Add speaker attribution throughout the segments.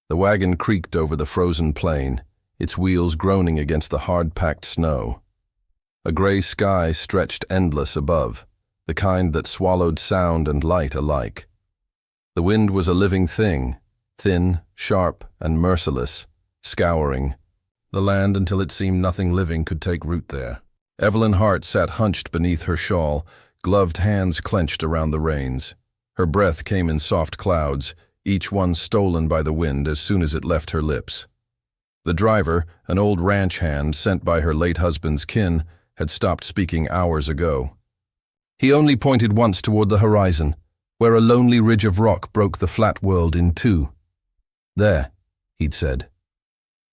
Speaker 1: The wagon creaked over the frozen plain, its wheels groaning against the hard-packed snow. A gray sky stretched endless above, the kind that swallowed sound and light alike. The wind was a living thing, thin, sharp, and merciless, scouring the land until it seemed nothing living could take root there. Evelyn Hart sat hunched beneath her shawl, gloved hands clenched around the reins. Her breath came in soft clouds, each one stolen by the wind as soon as it left her lips. The driver, an old ranch hand sent by her late husband's kin, had stopped speaking hours ago. He only pointed once toward the horizon, where a lonely ridge of rock broke the flat world in two. "There," he'd said.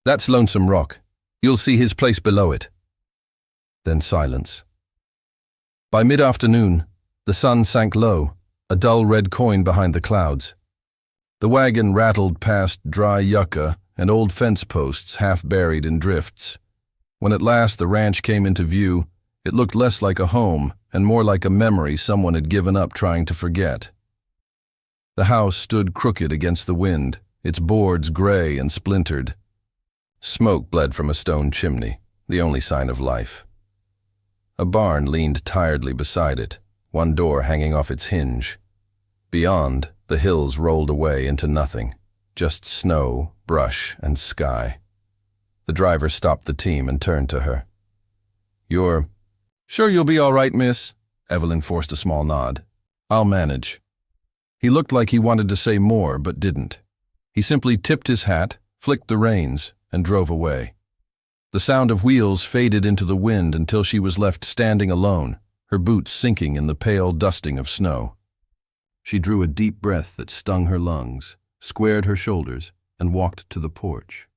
Speaker 1: "That's Lonesome Rock. You'll see his place below it." Then silence. By mid-afternoon, the sun sank low, a dull red coin behind the clouds. The wagon rattled past dry yucca and old fence posts half buried in drifts. When at last the ranch came into view, it looked less like a home and more like a memory someone had given up trying to forget. The house stood crooked against the wind, its boards gray and splintered. Smoke bled from a stone chimney, the only sign of life. A barn leaned tiredly beside it, one door hanging off its hinge. Beyond, the hills rolled away into nothing, just snow, brush, and sky. The driver stopped the team and turned to her. "You're sure you'll be all right, miss?" Evelyn forced a small nod. "I'll manage." He looked like he wanted to say more, but didn't. He simply tipped his hat, flicked the reins, and drove away. The sound of wheels faded into the wind until she was left standing alone, her boots sinking in the pale dusting of snow. She drew a deep breath that stung her lungs, squared her shoulders, and walked to the porch.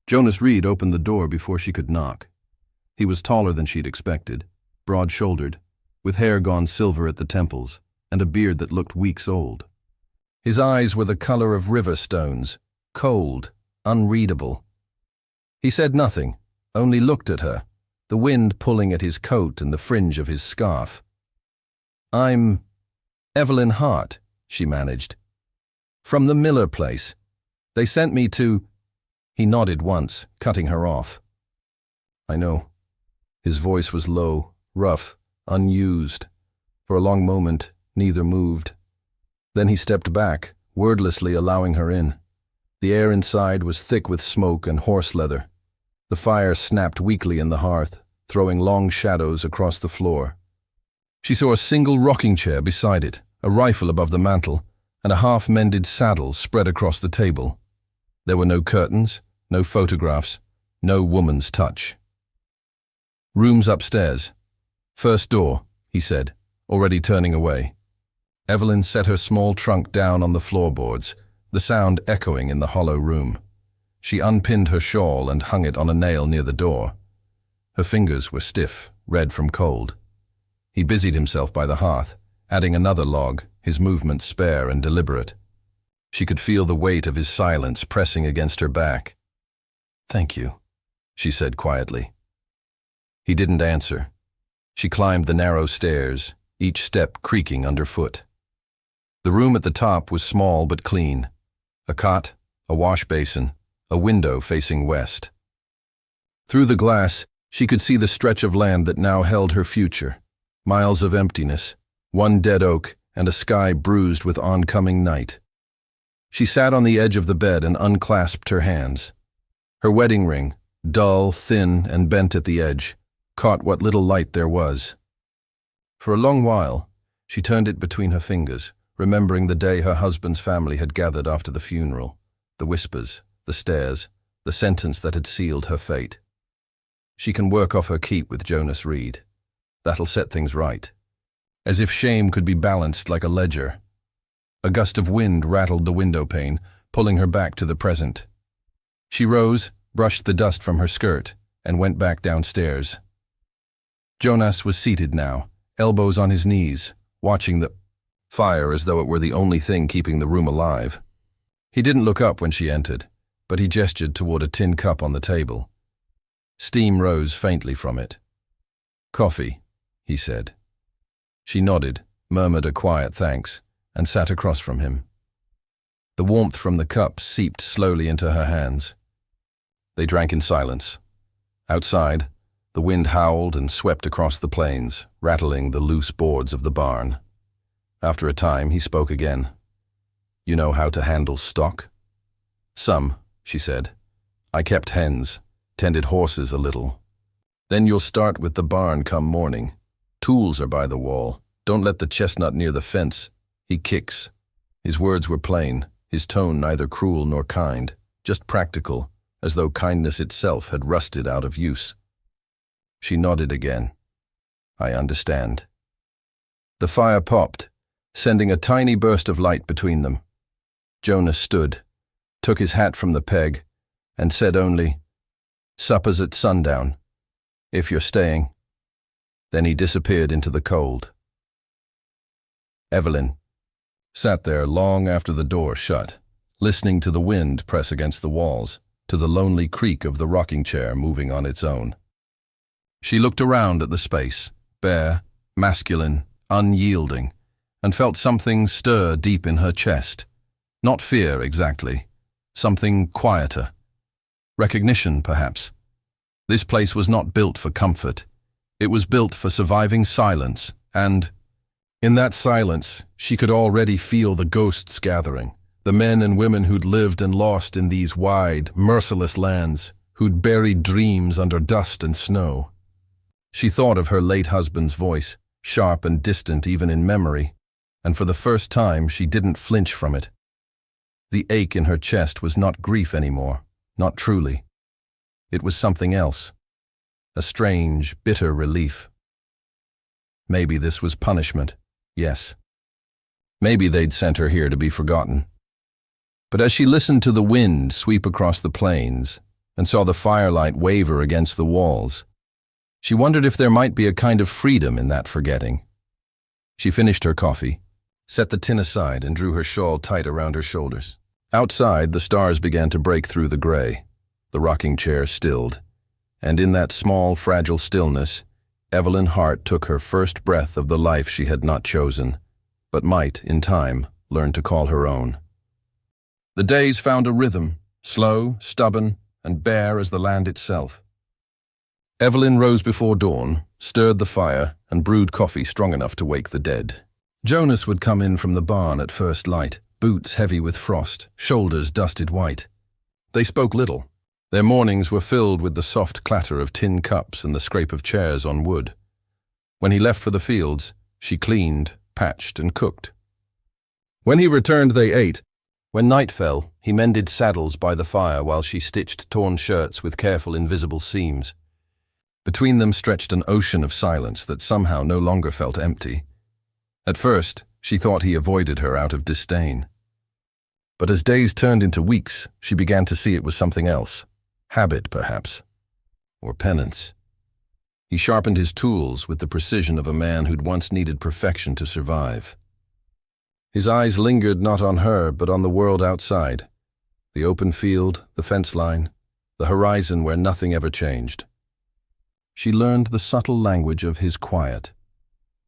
Speaker 1: Jonas Reed opened the door before she could knock. He was taller than she'd expected, broad-shouldered, with hair gone silver at the temples, and a beard that looked weeks old. His eyes were the color of river stones, cold, unreadable. He said nothing, only looked at her, the wind pulling at his coat and the fringe of his scarf. "I'm Evelyn Hart," she managed. "From the Miller place. They sent me to—" He nodded once, cutting her off. "I know." His voice was low, rough, unused. For a long moment, neither moved. Then he stepped back, wordlessly allowing her in. The air inside was thick with smoke and horse leather. The fire snapped weakly in the hearth, throwing long shadows across the floor. She saw a single rocking chair beside it, a rifle above the mantel, and a half-mended saddle spread across the table. There were no curtains, no photographs, no woman's touch. "Rooms upstairs. First door," he said, already turning away. Evelyn set her small trunk down on the floorboards, the sound echoing in the hollow room. She unpinned her shawl and hung it on a nail near the door. Her fingers were stiff, red from cold. He busied himself by the hearth, adding another log, his movements spare and deliberate. She could feel the weight of his silence pressing against her back. "Thank you," she said quietly. He didn't answer. She climbed the narrow stairs, each step creaking underfoot. The room at the top was small but clean. A cot, a wash basin, a window facing west. Through the glass, she could see the stretch of land that now held her future. Miles of emptiness, one dead oak, and a sky bruised with oncoming night. She sat on the edge of the bed and unclasped her hands. Her wedding ring, dull, thin, and bent at the edge, caught what little light there was. For a long while, she turned it between her fingers, remembering the day her husband's family had gathered after the funeral, the whispers, the stares, the sentence that had sealed her fate. She can work off her keep with Jonas Reed. That'll set things right. As if shame could be balanced like a ledger. A gust of wind rattled the window pane, pulling her back to the present. She rose, brushed the dust from her skirt, and went back downstairs. Jonas was seated now, elbows on his knees, watching the fire as though it were the only thing keeping the room alive. He didn't look up when she entered, but he gestured toward a tin cup on the table. Steam rose faintly from it. "Coffee," he said. She nodded, murmured a quiet thanks, and sat across from him. The warmth from the cup seeped slowly into her hands. They drank in silence. Outside, the wind howled and swept across the plains, rattling the loose boards of the barn. After a time, he spoke again. "You know how to handle stock?" "Some," she said. "I kept hens, tended horses a little." "Then you'll start with the barn come morning. Tools are by the wall. Don't let the chestnut near the fence. He kicks." His words were plain, his tone neither cruel nor kind, just practical, as though kindness itself had rusted out of use. She nodded again. "I understand." The fire popped, sending a tiny burst of light between them. Jonas stood, took his hat from the peg, and said only, "Supper's at sundown, if you're staying." Then he disappeared into the cold. Evelyn sat there long after the door shut, listening to the wind press against the walls, to the lonely creak of the rocking chair moving on its own. She looked around at the space, bare, masculine, unyielding, and felt something stir deep in her chest. Not fear exactly, something quieter. Recognition, perhaps. This place was not built for comfort. It was built for surviving silence, and in that silence, she could already feel the ghosts gathering, the men and women who'd lived and lost in these wide, merciless lands, who'd buried dreams under dust and snow. She thought of her late husband's voice, sharp and distant even in memory, and for the first time she didn't flinch from it. The ache in her chest was not grief anymore, not truly. It was something else, a strange, bitter relief. Maybe this was punishment, yes. Maybe they'd sent her here to be forgotten. But as she listened to the wind sweep across the plains and saw the firelight waver against the walls, she wondered if there might be a kind of freedom in that forgetting. She finished her coffee, set the tin aside, and drew her shawl tight around her shoulders. Outside, the stars began to break through the gray. The rocking chair stilled, and in that small, fragile stillness, Evelyn Hart took her first breath of the life she had not chosen, but might, in time, learn to call her own. The days found a rhythm, slow, stubborn, and bare as the land itself. Evelyn rose before dawn, stirred the fire, and brewed coffee strong enough to wake the dead. Jonas would come in from the barn at first light, boots heavy with frost, shoulders dusted white. They spoke little. Their mornings were filled with the soft clatter of tin cups and the scrape of chairs on wood. When he left for the fields, she cleaned, patched, and cooked. When he returned, they ate. When night fell, he mended saddles by the fire while she stitched torn shirts with careful invisible seams. Between them stretched an ocean of silence that somehow no longer felt empty. At first, she thought he avoided her out of disdain. But as days turned into weeks, she began to see it was something else. Habit, perhaps. Or penance. He sharpened his tools with the precision of a man who'd once needed perfection to survive. His eyes lingered not on her, but on the world outside. The open field, the fence line, the horizon where nothing ever changed. She learned the subtle language of his quiet,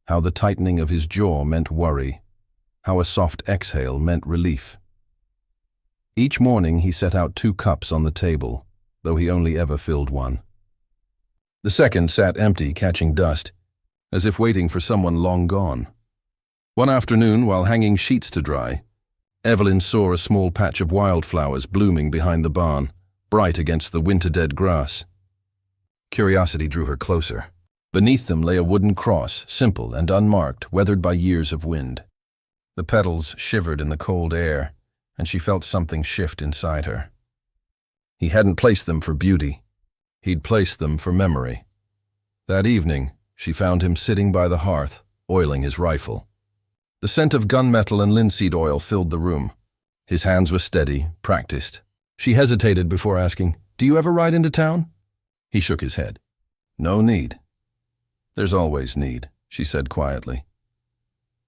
Speaker 1: how the tightening of his jaw meant worry, how a soft exhale meant relief. Each morning he set out 2 cups on the table, though he only ever filled one. The second sat empty, catching dust, as if waiting for someone long gone. One afternoon, while hanging sheets to dry, Evelyn saw a small patch of wildflowers blooming behind the barn, bright against the winter-dead grass. Curiosity drew her closer. Beneath them lay a wooden cross, simple and unmarked, weathered by years of wind. The petals shivered in the cold air, and she felt something shift inside her. He hadn't placed them for beauty. He'd placed them for memory. That evening, she found him sitting by the hearth, oiling his rifle. The scent of gunmetal and linseed oil filled the room. His hands were steady, practiced. She hesitated before asking, "Do you ever ride into town?" He shook his head. "No need." "There's always need," she said quietly.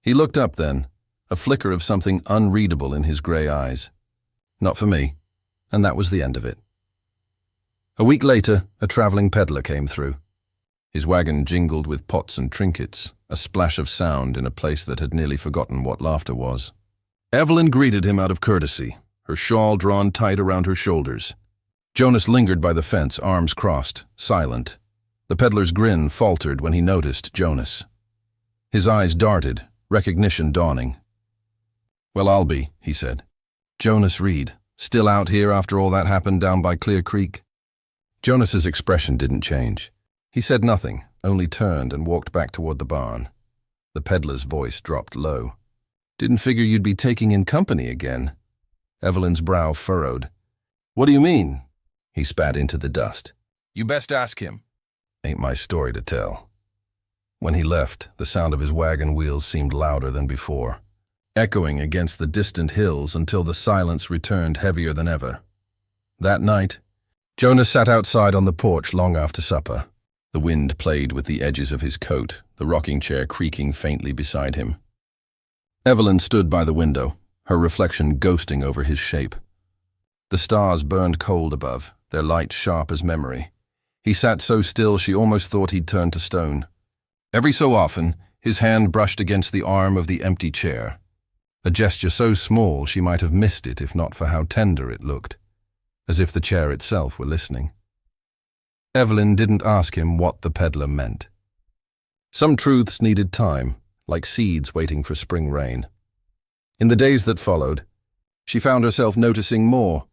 Speaker 1: He looked up then, a flicker of something unreadable in his gray eyes. "Not for me," and that was the end of it. A week later, a traveling peddler came through. His wagon jingled with pots and trinkets, a splash of sound in a place that had nearly forgotten what laughter was. Evelyn greeted him out of courtesy, her shawl drawn tight around her shoulders. Jonas lingered by the fence, arms crossed, silent. The peddler's grin faltered when he noticed Jonas. His eyes darted, recognition dawning. "Well, I'll be," he said. "Jonas Reed, still out here after all that happened down by Clear Creek?" Jonas's expression didn't change. He said nothing, only turned and walked back toward the barn. The peddler's voice dropped low. "Didn't figure you'd be taking in company again." Evelyn's brow furrowed. "What do you mean?" He spat into the dust. "You best ask him." "Ain't my story to tell." When he left, the sound of his wagon wheels seemed louder than before, echoing against the distant hills until the silence returned heavier than ever. That night, Jonas sat outside on the porch long after supper. The wind played with the edges of his coat, the rocking chair creaking faintly beside him. Evelyn stood by the window, her reflection ghosting over his shape. The stars burned cold above, their light sharp as memory. He sat so still she almost thought he'd turned to stone. Every so often, his hand brushed against the arm of the empty chair, a gesture so small she might have missed it if not for how tender it looked, as if the chair itself were listening. Evelyn didn't ask him what the peddler meant. Some truths needed time, like seeds waiting for spring rain. In the days that followed, she found herself noticing more,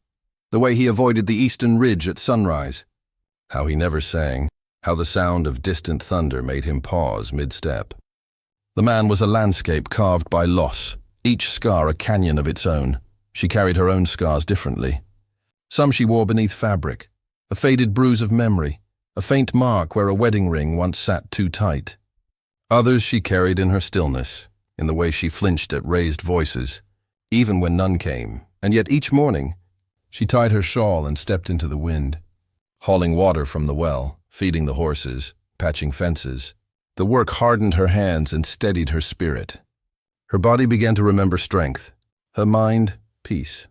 Speaker 1: the way he avoided the eastern ridge at sunrise, how he never sang, how the sound of distant thunder made him pause mid-step. The man was a landscape carved by loss, each scar a canyon of its own. She carried her own scars differently. Some she wore beneath fabric, a faded bruise of memory, a faint mark where a wedding ring once sat too tight. Others she carried in her stillness, in the way she flinched at raised voices, even when none came, and yet each morning she tied her shawl and stepped into the wind, hauling water from the well, feeding the horses, patching fences. The work hardened her hands and steadied her spirit. Her body began to remember strength, her mind peace.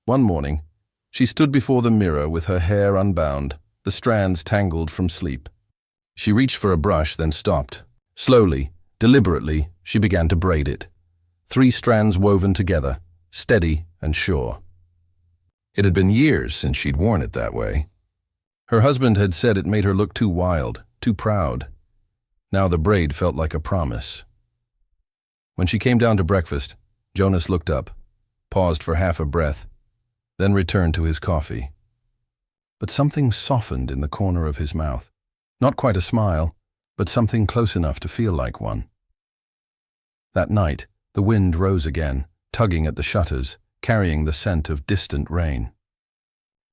Speaker 1: One morning, she stood before the mirror with her hair unbound, the strands tangled from sleep. She reached for a brush, then stopped. Slowly, deliberately, she began to braid it. 3 strands woven together, steady and sure. It had been years since she'd worn it that way. Her husband had said it made her look too wild, too proud. Now the braid felt like a promise. When she came down to breakfast, Jonas looked up, paused for half a breath, then returned to his coffee. But something softened in the corner of his mouth. Not quite a smile, but something close enough to feel like one. That night, the wind rose again, tugging at the shutters, carrying the scent of distant rain.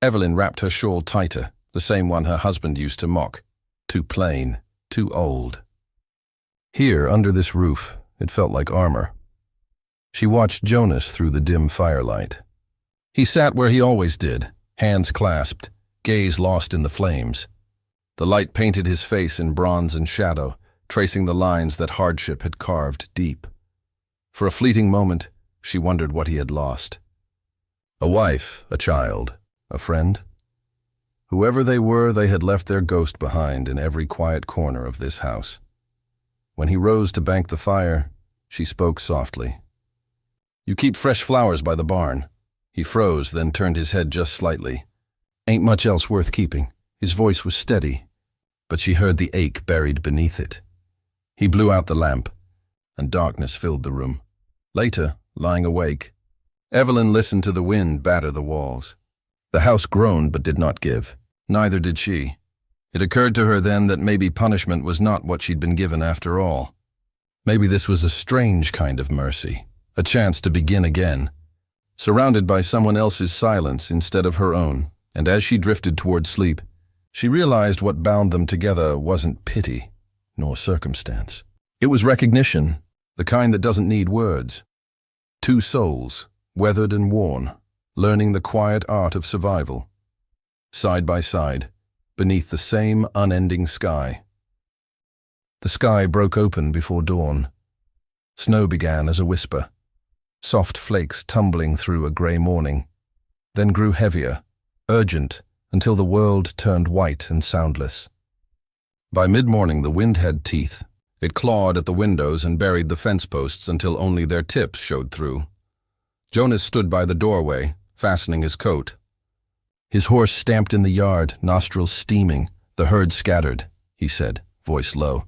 Speaker 1: Evelyn wrapped her shawl tighter, the same one her husband used to mock. Too plain, too old. Here, under this roof, it felt like armor. She watched Jonas through the dim firelight. He sat where he always did, hands clasped, gaze lost in the flames. The light painted his face in bronze and shadow, tracing the lines that hardship had carved deep. For a fleeting moment, she wondered what he had lost. A wife, a child, a friend? Whoever they were, they had left their ghost behind in every quiet corner of this house. When he rose to bank the fire, she spoke softly. "You keep fresh flowers by the barn." He froze, then turned his head just slightly. "Ain't much else worth keeping." His voice was steady, but she heard the ache buried beneath it. He blew out the lamp, and darkness filled the room. Later, lying awake, Evelyn listened to the wind batter the walls. The house groaned but did not give. Neither did she. It occurred to her then that maybe punishment was not what she'd been given after all. Maybe this was a strange kind of mercy, a chance to begin again, surrounded by someone else's silence instead of her own. And as she drifted toward sleep, she realized what bound them together wasn't pity, nor circumstance. It was recognition, the kind that doesn't need words. 2 souls, weathered and worn, learning the quiet art of survival. Side by side, beneath the same unending sky. The sky broke open before dawn. Snow began as a whisper, soft flakes tumbling through a gray morning, then grew heavier, urgent, until the world turned white and soundless. By mid-morning the wind had teeth. It clawed at the windows and buried the fence posts until only their tips showed through. Jonas stood by the doorway, fastening his coat. His horse stamped in the yard, nostrils steaming. "The herd scattered," he said, voice low.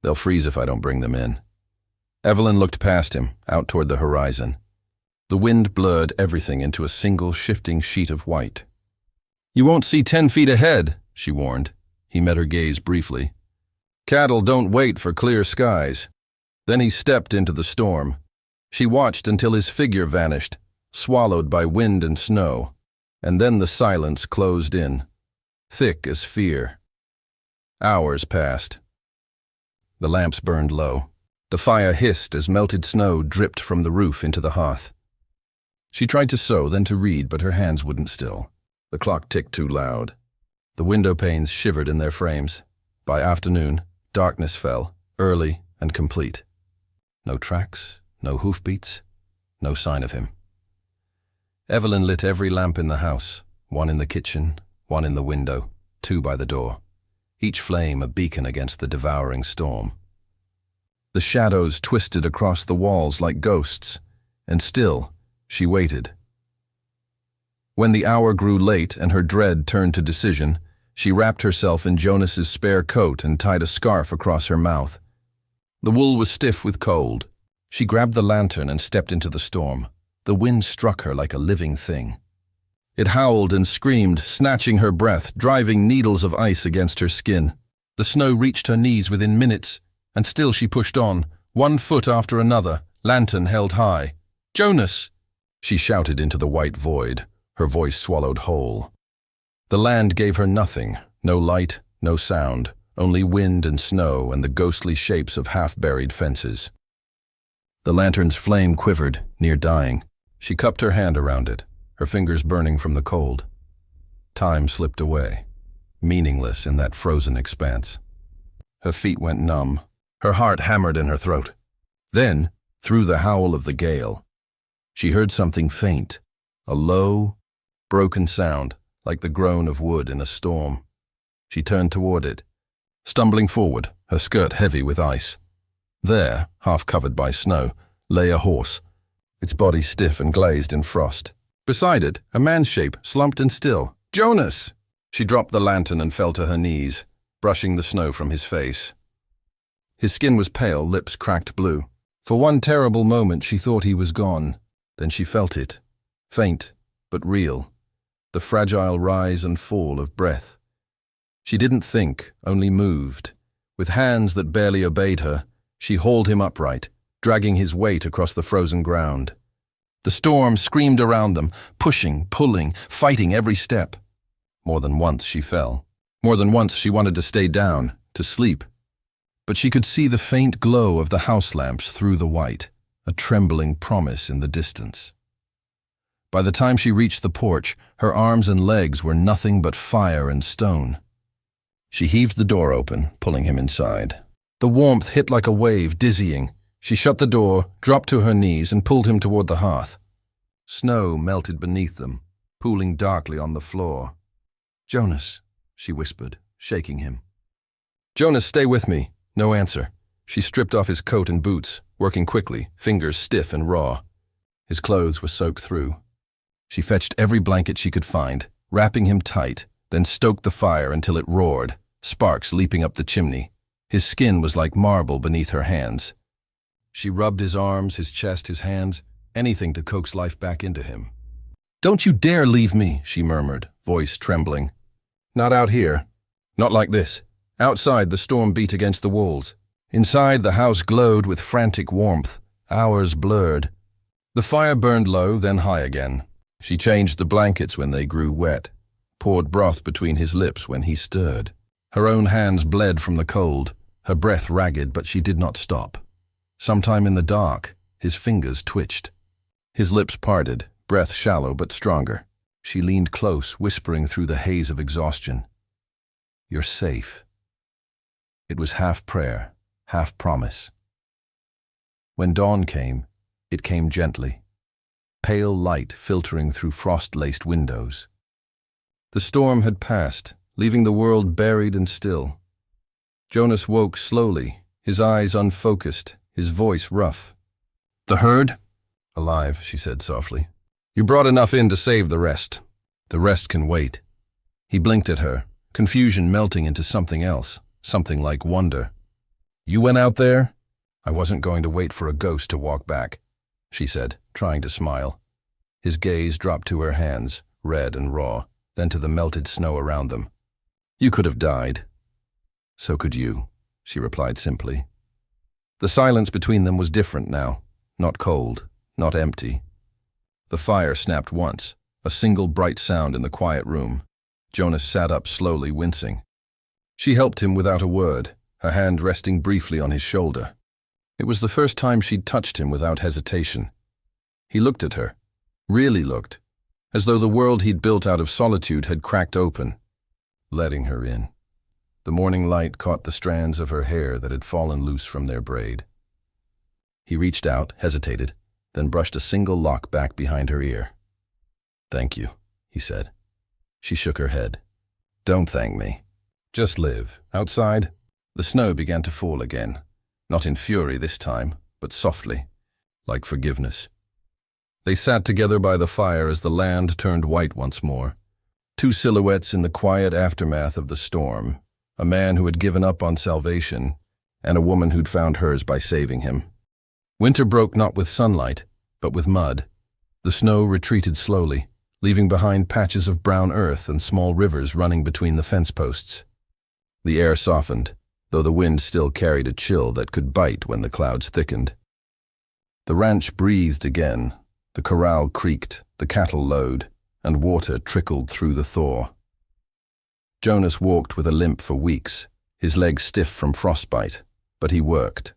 Speaker 1: "They'll freeze if I don't bring them in." Evelyn looked past him, out toward the horizon. The wind blurred everything into a single shifting sheet of white. "You won't see 10 feet ahead," she warned. He met her gaze briefly. "Cattle don't wait for clear skies." Then he stepped into the storm. She watched until his figure vanished, swallowed by wind and snow, and then the silence closed in, thick as fear. Hours passed. The lamps burned low. The fire hissed as melted snow dripped from the roof into the hearth. She tried to sew, then to read, but her hands wouldn't still. The clock ticked too loud. The window panes shivered in their frames. By afternoon, darkness fell, early and complete. No tracks, no hoofbeats, no sign of him. Evelyn lit every lamp in the house, one in the kitchen, one in the window, 2 by the door, each flame a beacon against the devouring storm. The shadows twisted across the walls like ghosts, and still she waited. When the hour grew late and her dread turned to decision, she wrapped herself in Jonas's spare coat and tied a scarf across her mouth. The wool was stiff with cold. She grabbed the lantern and stepped into the storm. The wind struck her like a living thing. It howled and screamed, snatching her breath, driving needles of ice against her skin. The snow reached her knees within minutes, and still she pushed on, 1 foot after another, lantern held high. "Jonas!" she shouted into the white void, her voice swallowed whole. The land gave her nothing, no light, no sound, only wind and snow and the ghostly shapes of half-buried fences. The lantern's flame quivered, near dying. She cupped her hand around it, her fingers burning from the cold. Time slipped away, meaningless in that frozen expanse. Her feet went numb, her heart hammered in her throat. Then, through the howl of the gale, she heard something faint, a low, broken sound, like the groan of wood in a storm. She turned toward it, stumbling forward, her skirt heavy with ice. There, half covered by snow, lay a horse, its body stiff and glazed in frost. Beside it, a man's shape, slumped and still. "Jonas!" She dropped the lantern and fell to her knees, brushing the snow from his face. His skin was pale, lips cracked blue. For one terrible moment she thought he was gone. Then she felt it, faint but real, the fragile rise and fall of breath. She didn't think, only moved. With hands that barely obeyed her, she hauled him upright, dragging his weight across the frozen ground. The storm screamed around them, pushing, pulling, fighting every step. More than once she fell. More than once she wanted to stay down, to sleep. But she could see the faint glow of the house lamps through the white, a trembling promise in the distance. By the time she reached the porch, her arms and legs were nothing but fire and stone. She heaved the door open, pulling him inside. The warmth hit like a wave, dizzying. She shut the door, dropped to her knees, and pulled him toward the hearth. Snow melted beneath them, pooling darkly on the floor. "Jonas," she whispered, shaking him. "Jonas, stay with me." No answer. She stripped off his coat and boots, working quickly, fingers stiff and raw. His clothes were soaked through. She fetched every blanket she could find, wrapping him tight, then stoked the fire until it roared, sparks leaping up the chimney. His skin was like marble beneath her hands. She rubbed his arms, his chest, his hands, anything to coax life back into him. "Don't you dare leave me," she murmured, voice trembling. "Not out here. Not like this." Outside, the storm beat against the walls. Inside, the house glowed with frantic warmth, hours blurred. The fire burned low, then high again. She changed the blankets when they grew wet, poured broth between his lips when he stirred. Her own hands bled from the cold, her breath ragged, but she did not stop. Sometime in the dark, his fingers twitched. His lips parted, breath shallow but stronger. She leaned close, whispering through the haze of exhaustion. "You're safe." It was half prayer, half promise. When dawn came, it came gently, pale light filtering through frost-laced windows. The storm had passed, leaving the world buried and still. Jonas woke slowly, his eyes unfocused, his voice rough. "The herd?" "Alive," she said softly. You brought enough in to save the rest. The rest can wait. He blinked at her, confusion melting into something else, something like wonder. You went out there? I wasn't going to wait for a ghost to walk back, she said, trying to smile. His gaze dropped to her hands, red and raw, then to the melted snow around them. You could have died. So could you, she replied simply. The silence between them was different now, not cold, not empty. The fire snapped once, a single bright sound in the quiet room. Jonas sat up slowly, wincing. She helped him without a word, her hand resting briefly on his shoulder. It was the first time she'd touched him without hesitation. He looked at her, really looked, as though the world he'd built out of solitude had cracked open, letting her in. The morning light caught the strands of her hair that had fallen loose from their braid. He reached out, hesitated, then brushed a single lock back behind her ear. Thank you, he said. She shook her head. Don't thank me. Just live. Outside, the snow began to fall again, not in fury this time, but softly, like forgiveness. They sat together by the fire as the land turned white once more. Two silhouettes in the quiet aftermath of the storm, a man who had given up on salvation, and a woman who'd found hers by saving him. Winter broke not with sunlight, but with mud. The snow retreated slowly, leaving behind patches of brown earth and small rivers running between the fence posts. The air softened, though the wind still carried a chill that could bite when the clouds thickened. The ranch breathed again, the corral creaked, the cattle lowed, and water trickled through the thaw. Jonas walked with a limp for weeks, his legs stiff from frostbite, but he worked.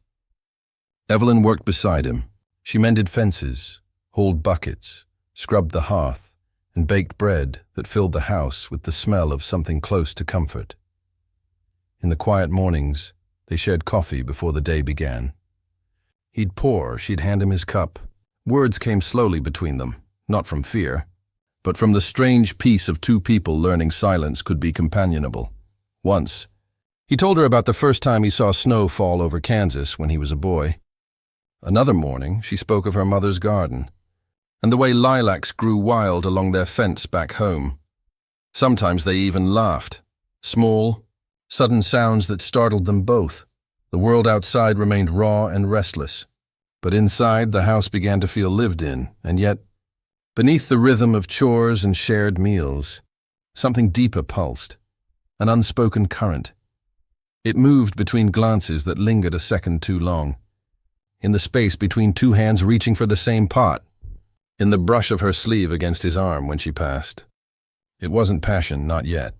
Speaker 1: Evelyn worked beside him. She mended fences, hauled buckets, scrubbed the hearth, and baked bread that filled the house with the smell of something close to comfort. In the quiet mornings, they shared coffee before the day began. He'd pour, she'd hand him his cup. Words came slowly between them, not from fear, but from the strange peace of two people learning silence could be companionable. Once, he told her about the first time he saw snow fall over Kansas when he was a boy. Another morning, she spoke of her mother's garden, and the way lilacs grew wild along their fence back home. Sometimes they even laughed, small, sudden sounds that startled them both. The world outside remained raw and restless, but inside the house began to feel lived in, and yet, beneath the rhythm of chores and shared meals, something deeper pulsed, an unspoken current. It moved between glances that lingered a second too long, in the space between two hands reaching for the same pot, in the brush of her sleeve against his arm when she passed. It wasn't passion, not yet,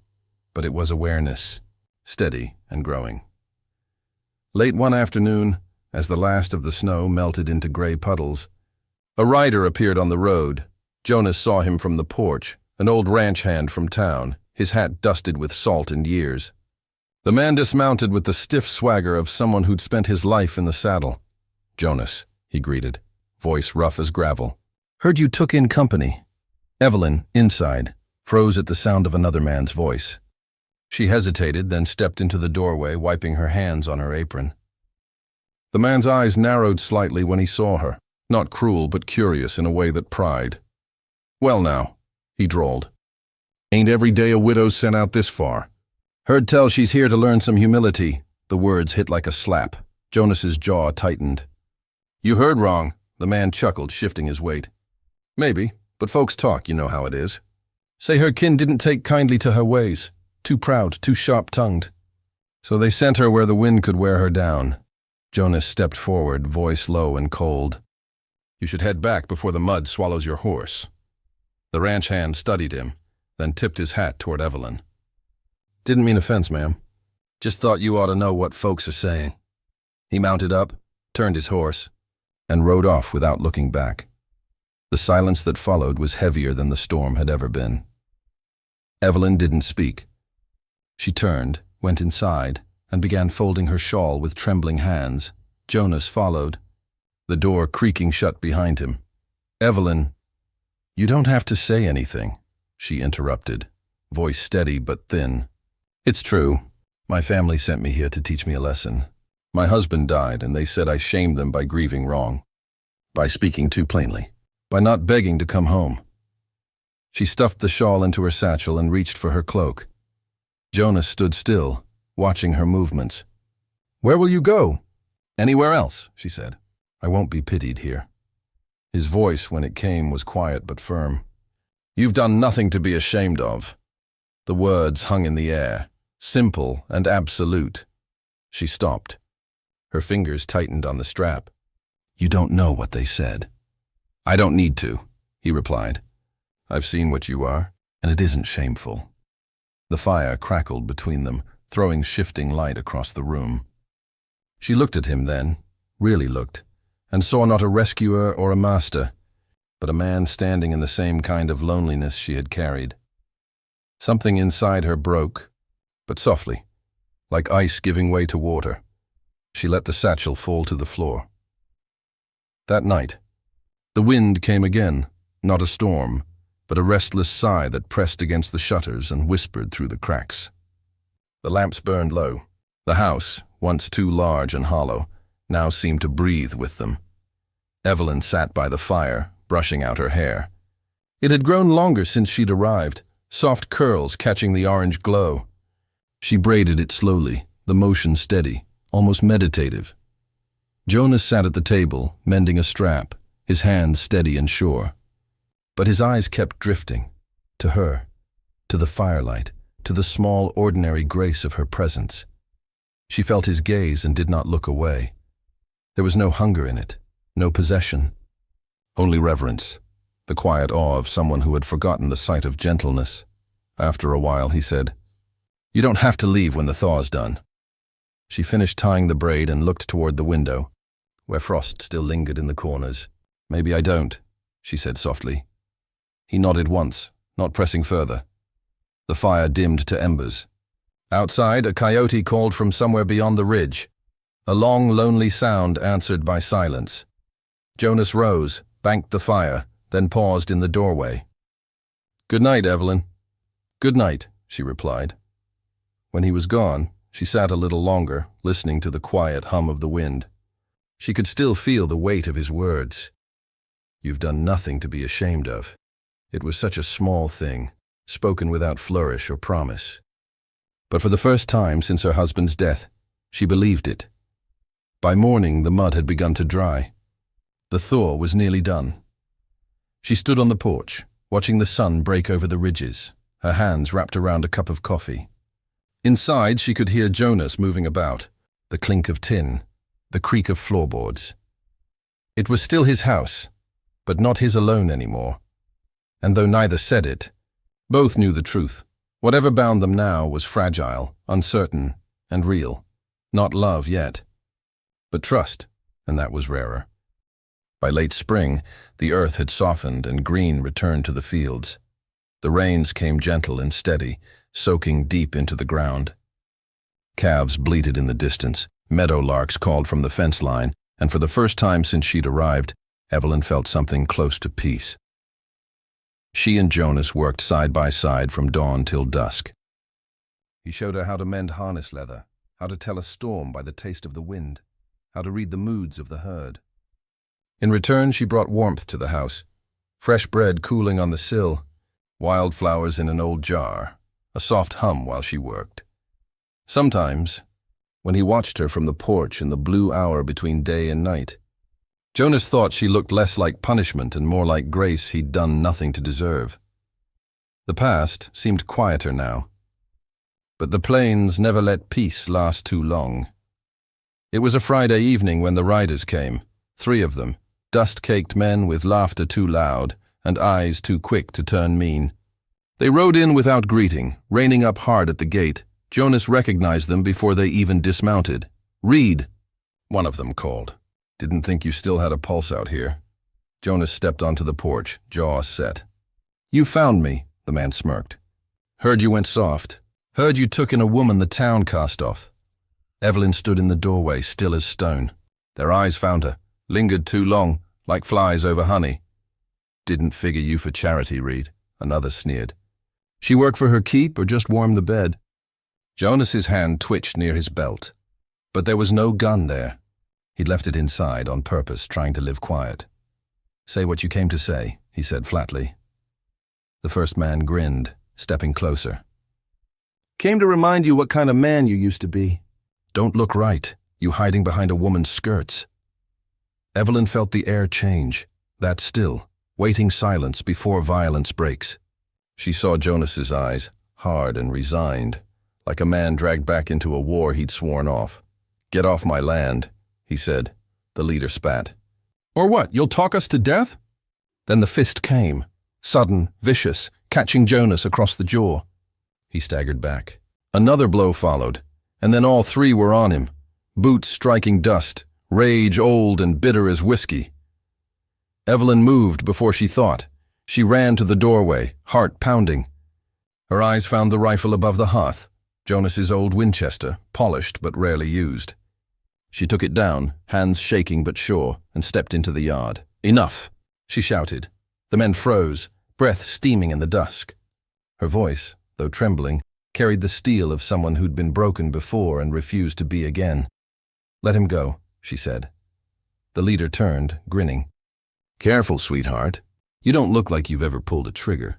Speaker 1: but it was awareness, steady and growing. Late one afternoon, as the last of the snow melted into gray puddles, a rider appeared on the road. Jonas saw him from the porch, an old ranch hand from town, his hat dusted with salt and years. The man dismounted with the stiff swagger of someone who'd spent his life in the saddle. Jonas, he greeted, voice rough as gravel. Heard you took in company. Evelyn, inside, froze at the sound of another man's voice. She hesitated, then stepped into the doorway, wiping her hands on her apron. The man's eyes narrowed slightly when he saw her, not cruel but curious in a way that pried. Well now, he drawled. Ain't every day a widow's sent out this far. Heard tell she's here to learn some humility. The words hit like a slap. Jonas's jaw tightened. You heard wrong, the man chuckled, shifting his weight. Maybe, but folks talk, you know how it is. Say her kin didn't take kindly to her ways. Too proud, too sharp-tongued. So they sent her where the wind could wear her down. Jonas stepped forward, voice low and cold. You should head back before the mud swallows your horse. The ranch hand studied him, then tipped his hat toward Evelyn. Didn't mean offense, ma'am. Just thought you ought to know what folks are saying. He mounted up, turned his horse, and rode off without looking back. The silence that followed was heavier than the storm had ever been. Evelyn didn't speak. She turned, went inside, and began folding her shawl with trembling hands. Jonas followed, the door creaking shut behind him. Evelyn, you don't have to say anything, she interrupted, voice steady but thin. It's true. My family sent me here to teach me a lesson. My husband died, and they said I shamed them by grieving wrong, by speaking too plainly, by not begging to come home. She stuffed the shawl into her satchel and reached for her cloak. Jonas stood still, watching her movements. "Where will you go?" "Anywhere else," she said. "I won't be pitied here." His voice, when it came, was quiet but firm. "You've done nothing to be ashamed of." The words hung in the air, simple and absolute. She stopped. Her fingers tightened on the strap. "You don't know what they said." "I don't need to," he replied. "I've seen what you are, and it isn't shameful." The fire crackled between them, throwing shifting light across the room. She looked at him then, really looked, and saw not a rescuer or a master, but a man standing in the same kind of loneliness she had carried. Something inside her broke, but softly, like ice giving way to water. She let the satchel fall to the floor. That night, the wind came again, not a storm, but a restless sigh that pressed against the shutters and whispered through the cracks. The lamps burned low. The house, once too large and hollow, now seemed to breathe with them. Evelyn sat by the fire, brushing out her hair. It had grown longer since she'd arrived, soft curls catching the orange glow. She braided it slowly, the motion steady, almost meditative. Jonas sat at the table, mending a strap, his hands steady and sure. But his eyes kept drifting, to her, to the firelight, to the small, ordinary grace of her presence. She felt his gaze and did not look away. There was no hunger in it, no possession, only reverence, the quiet awe of someone who had forgotten the sight of gentleness. After a while, he said, "You don't have to leave when the thaw's done." She finished tying the braid and looked toward the window, where frost still lingered in the corners. "Maybe I don't," she said softly. He nodded once, not pressing further. The fire dimmed to embers. Outside, a coyote called from somewhere beyond the ridge. A long, lonely sound answered by silence. Jonas rose, banked the fire, then paused in the doorway. "Good night, Evelyn." "Good night," she replied. When he was gone, she sat a little longer, listening to the quiet hum of the wind. She could still feel the weight of his words. "You've done nothing to be ashamed of." It was such a small thing, spoken without flourish or promise. But for the first time since her husband's death, she believed it. By morning, the mud had begun to dry. The thaw was nearly done. She stood on the porch, watching the sun break over the ridges, her hands wrapped around a cup of coffee. Inside, she could hear Jonas moving about, the clink of tin, the creak of floorboards. It was still his house, but not his alone anymore. And though neither said it, both knew the truth. Whatever bound them now was fragile, uncertain, and real. Not love yet, but trust, and that was rarer. By late spring, the earth had softened and green returned to the fields. The rains came gentle and steady, soaking deep into the ground. Calves bleated in the distance, meadowlarks called from the fence line, and for the first time since she'd arrived, Evelyn felt something close to peace. She and Jonas worked side by side from dawn till dusk. He showed her how to mend harness leather, how to tell a storm by the taste of the wind, how to read the moods of the herd. In return, she brought warmth to the house, fresh bread cooling on the sill, wildflowers in an old jar, a soft hum while she worked. Sometimes, when he watched her from the porch in the blue hour between day and night, Jonas thought she looked less like punishment and more like grace he'd done nothing to deserve. The past seemed quieter now, but the plains never let peace last too long. It was a Friday evening when the riders came, 3 of them, dust-caked men with laughter too loud and eyes too quick to turn mean. They rode in without greeting, reining up hard at the gate. Jonas recognized them before they even dismounted. "Reed," one of them called. "Didn't think you still had a pulse out here." Jonas stepped onto the porch, jaw set. "You found me," the man smirked. "Heard you went soft. Heard you took in a woman the town cast off." Evelyn stood in the doorway, still as stone. Their eyes found her, lingered too long, like flies over honey. "Didn't figure you for charity, Reed," another sneered. "She work for her keep or just warm the bed?" Jonas's hand twitched near his belt, but there was no gun there. He'd left it inside on purpose, trying to live quiet. "Say what you came to say," he said flatly. The first man grinned, stepping closer.
Speaker 2: "Came to remind you what kind of man you used to be."
Speaker 1: "Don't look right, you hiding behind a woman's skirts." Evelyn felt the air change, that still, waiting silence before violence breaks. She saw Jonas's eyes, hard and resigned, like a man dragged back into a war he'd sworn off. "Get off my land," he said. The leader spat. "Or what, you'll talk us to death?" Then the fist came, sudden, vicious, catching Jonas across the jaw. He staggered back. Another blow followed, and then all three were on him, boots striking dust, rage old and bitter as whiskey. Evelyn moved before she thought. She ran to the doorway, heart pounding. Her eyes found the rifle above the hearth, Jonas's old Winchester, polished but rarely used. She took it down, hands shaking but sure, and stepped into the yard. "Enough!" she shouted. The men froze, breath steaming in the dusk. Her voice, though trembling, carried the steel of someone who'd been broken before and refused to be again. "Let him go," she said. The leader turned, grinning. "Careful, sweetheart. You don't look like you've ever pulled a trigger."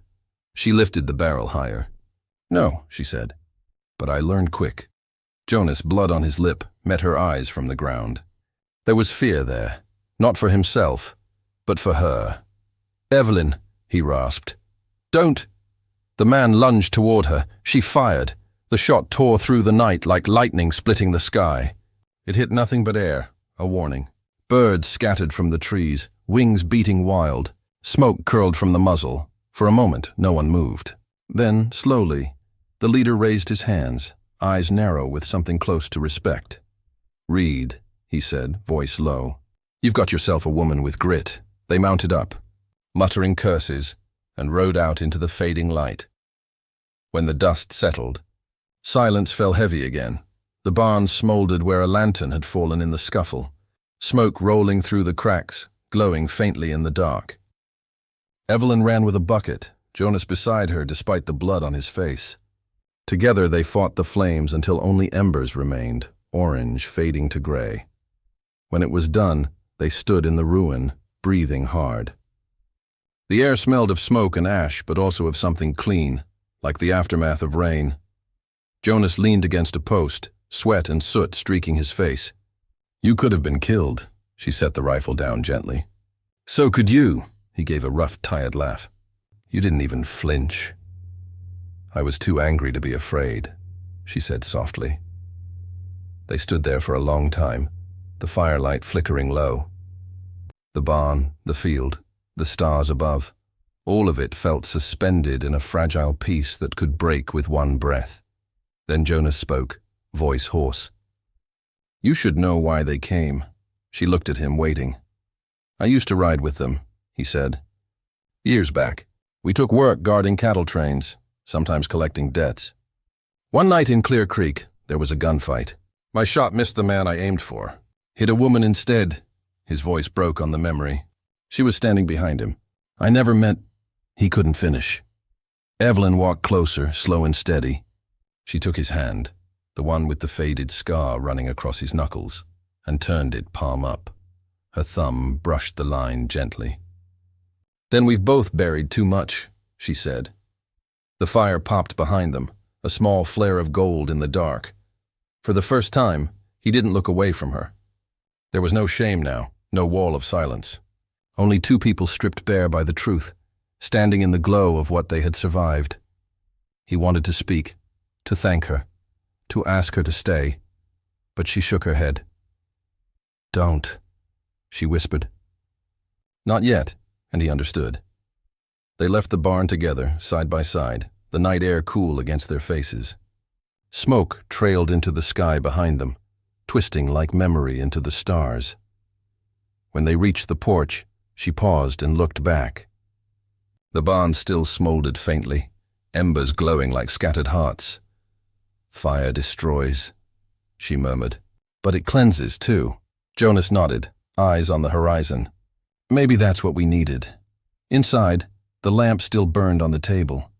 Speaker 1: She lifted the barrel higher. "No," she said, "but I learned quick." Jonas, blood on his lip, met her eyes from the ground. There was fear there, not for himself, but for her. "Evelyn," he rasped. "Don't!" The man lunged toward her. She fired. The shot tore through the night like lightning splitting the sky. It hit nothing but air, a warning. Birds scattered from the trees, wings beating wild. Smoke curled from the muzzle. For a moment, no one moved. Then, slowly, the leader raised his hands, eyes narrow with something close to respect. "Reed," he said, voice low. "You've got yourself a woman with grit." They mounted up, muttering curses, and rode out into the fading light. When the dust settled, silence fell heavy again. The barn smoldered where a lantern had fallen in the scuffle, smoke rolling through the cracks, glowing faintly in the dark. Evelyn ran with a bucket, Jonas beside her despite the blood on his face. Together they fought the flames until only embers remained, orange fading to gray. When it was done, they stood in the ruin, breathing hard. The air smelled of smoke and ash, but also of something clean, like the aftermath of rain. Jonas leaned against a post, sweat and soot streaking his face. "You could have been killed," she set the rifle down gently. "So could you," he gave a rough, tired laugh. "You didn't even flinch." "I was too angry to be afraid," she said softly. They stood there for a long time, the firelight flickering low. The barn, the field, the stars above, all of it felt suspended in a fragile peace that could break with one breath. Then Jonas spoke, voice hoarse. "You should know why they came." She looked at him, waiting. "I used to ride with them," he said. "Years back. We took work guarding cattle trains, sometimes collecting debts. One night in Clear Creek, there was a gunfight. My shot missed the man I aimed for. Hit a woman instead." His voice broke on the memory. She was standing behind him. "I never meant—" He couldn't finish. Evelyn walked closer, slow and steady. She took his hand, the one with the faded scar running across his knuckles, and turned it palm up. Her thumb brushed the line gently. "Then we've both buried too much," she said. The fire popped behind them, a small flare of gold in the dark. For the first time, he didn't look away from her. There was no shame now, no wall of silence. Only two people stripped bare by the truth, standing in the glow of what they had survived. He wanted to speak, to thank her, to ask her to stay, but she shook her head. "Don't," she whispered. Not yet, and he understood. They left the barn together, side by side, the night air cool against their faces. Smoke trailed into the sky behind them, twisting like memory into the stars. When they reached the porch, she paused and looked back. The barn still smoldered faintly, embers glowing like scattered hearts. "Fire destroys," she murmured. "But it cleanses, too." Jonas nodded, eyes on the horizon. Maybe that's what we needed. Inside, the lamp still burned on the table.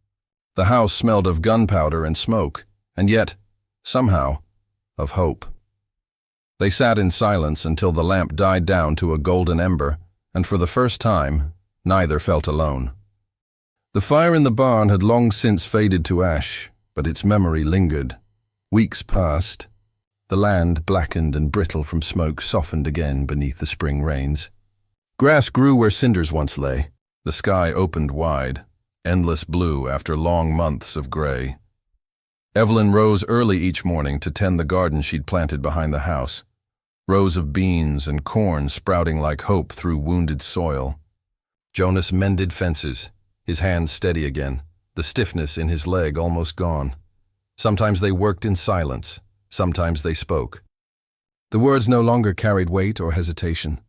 Speaker 1: The house smelled of gunpowder and smoke, and yet, somehow, of hope. They sat in silence until the lamp died down to a golden ember, and for the first time, neither felt alone. The fire in the barn had long since faded to ash, but its memory lingered. Weeks passed. The land, blackened and brittle from smoke, softened again beneath the spring rains. Grass grew where cinders once lay. The sky opened wide, endless blue after long months of gray. Evelyn rose early each morning to tend the garden she'd planted behind the house. Rows of beans and corn sprouting like hope through wounded soil. Jonas mended fences, his hands steady again, the stiffness in his leg almost gone. Sometimes they worked in silence, sometimes they spoke. The words no longer carried weight or hesitation.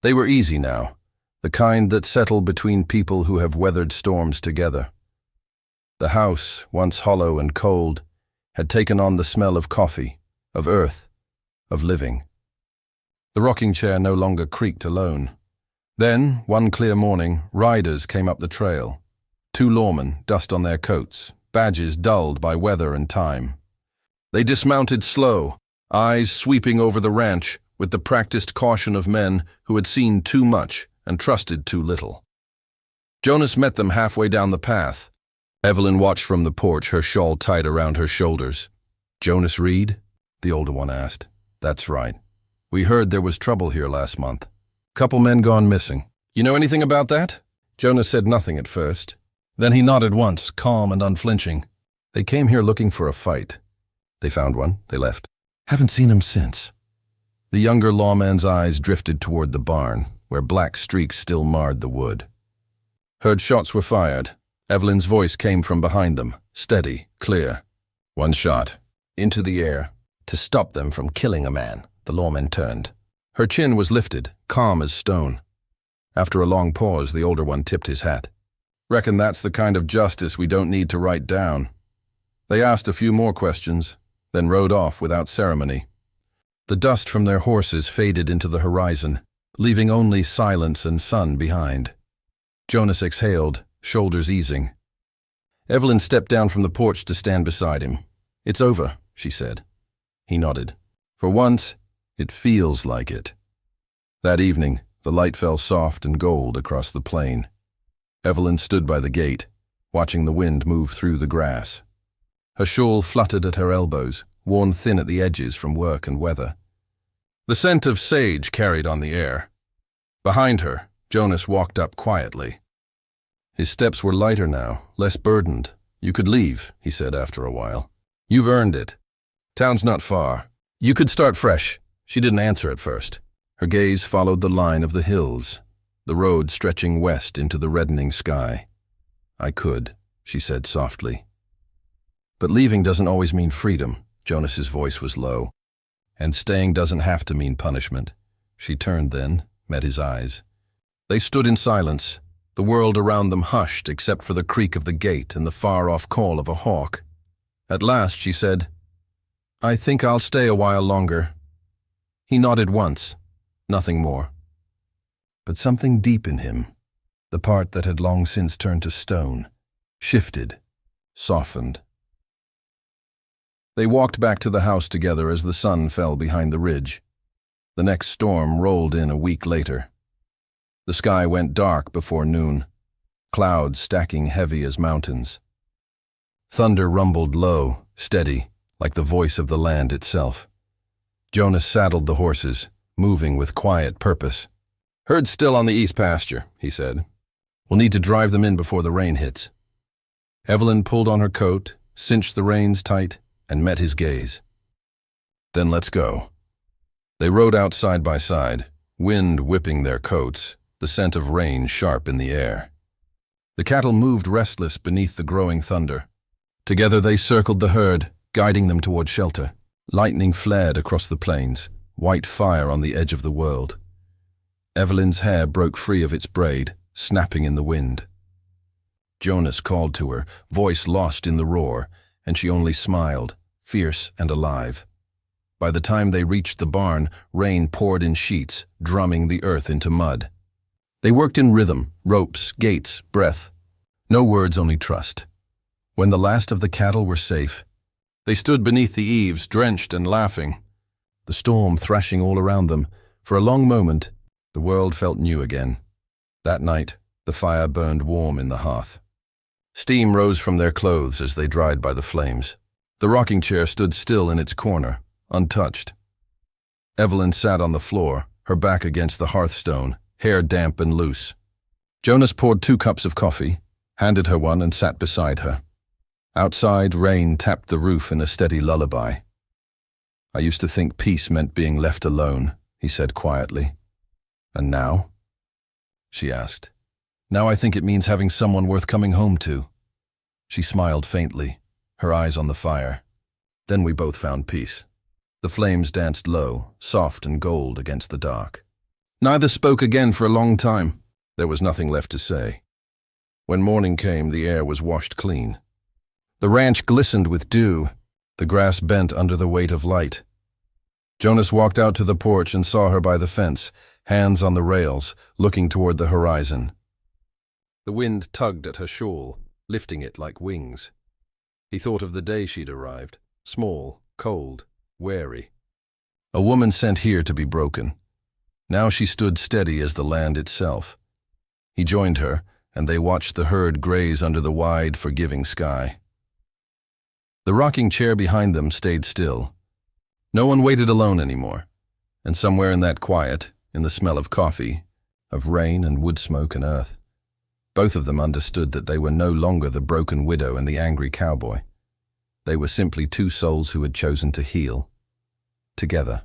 Speaker 1: They were easy now, the kind that settle between people who have weathered storms together. The house, once hollow and cold, had taken on the smell of coffee, of earth, of living. The rocking chair no longer creaked alone. Then, one clear morning, riders came up the trail. 2 lawmen, dust on their coats, badges dulled by weather and time. They dismounted slow, eyes sweeping over the ranch with the practiced caution of men who had seen too much and trusted too little. Jonas met them halfway down the path. Evelyn watched from the porch, her shawl tied around her shoulders. "Jonas Reed?" the older one asked. "That's right. We heard there was trouble here last month. Couple men gone missing. You know anything about that?" Jonas said nothing at first. Then he nodded once, calm and unflinching. "They came here looking for a fight. They found one, they left. Haven't seen him since." The younger lawman's eyes drifted toward the barn, where black streaks still marred the wood. Heard shots were fired. Evelyn's voice came from behind them, steady, clear. "One shot. Into the air. To stop them from killing a man." The lawman turned. Her chin was lifted, calm as stone. After a long pause, the older one tipped his hat. "Reckon that's the kind of justice we don't need to write down." They asked a few more questions, then rode off without ceremony. The dust from their horses faded into the horizon, leaving only silence and sun behind. Jonas exhaled, shoulders easing. Evelyn stepped down from the porch to stand beside him. "It's over," she said. He nodded. "For once, it feels like it." That evening, the light fell soft and gold across the plain. Evelyn stood by the gate, watching the wind move through the grass. Her shawl fluttered at her elbows, worn thin at the edges from work and weather. The scent of sage carried on the air. Behind her, Jonas walked up quietly. His steps were lighter now, less burdened. "You could leave," he said after a while. "You've earned it. Town's not far. You could start fresh." She didn't answer at first. Her gaze followed the line of the hills, the road stretching west into the reddening sky. "I could," she said softly. "But leaving doesn't always mean freedom." Jonas's voice was low. "And staying doesn't have to mean punishment." She turned then, met his eyes. They stood in silence, the world around them hushed except for the creak of the gate and the far-off call of a hawk. At last she said, "I think I'll stay a while longer." He nodded once, nothing more. But something deep in him, the part that had long since turned to stone, shifted, softened. They walked back to the house together as the sun fell behind the ridge. The next storm rolled in a week later. The sky went dark before noon, clouds stacking heavy as mountains. Thunder rumbled low, steady, like the voice of the land itself. Jonas saddled the horses, moving with quiet purpose. "Herd's still on the east pasture," he said. "We'll need to drive them in before the rain hits." Evelyn pulled on her coat, cinched the reins tight, and met his gaze. "Then let's go." They rode out side by side, wind whipping their coats, the scent of rain sharp in the air. The cattle moved restless beneath the growing thunder. Together they circled the herd, guiding them toward shelter. Lightning flared across the plains, white fire on the edge of the world. Evelyn's hair broke free of its braid, snapping in the wind. Jonas called to her, voice lost in the roar, and she only smiled, fierce and alive. By the time they reached the barn, rain poured in sheets, drumming the earth into mud. They worked in rhythm, ropes, gates, breath. No words, only trust. When the last of the cattle were safe, they stood beneath the eaves, drenched and laughing, the storm thrashing all around them. For a long moment, The world felt new again. That night, the fire burned warm in the hearth. Steam rose from their clothes as they dried by the flames. The rocking chair stood still in its corner, untouched. Evelyn sat on the floor, her back against the hearthstone, hair damp and loose. Jonas poured 2 cups of coffee, handed her one, and sat beside her. Outside, rain tapped the roof in a steady lullaby. "I used to think peace meant being left alone," he said quietly. "And now?" she asked. "Now I think it means having someone worth coming home to." She smiled faintly, her eyes on the fire. Then we both found peace. The flames danced low, soft and gold against the dark. Neither spoke again for a long time. There was nothing left to say. When morning came, the air was washed clean. The ranch glistened with dew, the grass bent under the weight of light. Jonas walked out to the porch and saw her by the fence, hands on the rails, looking toward the horizon. The wind tugged at her shawl, lifting it like wings. He thought of the day she'd arrived, small, cold, wary. A woman sent here to be broken. Now she stood steady as the land itself. He joined her, and they watched the herd graze under the wide, forgiving sky. The rocking chair behind them stayed still. No one waited alone anymore, and somewhere in that quiet, in the smell of coffee, of rain and wood smoke and earth, both of them understood that they were no longer the broken widow and the angry cowboy. They were simply 2 souls who had chosen to heal, together.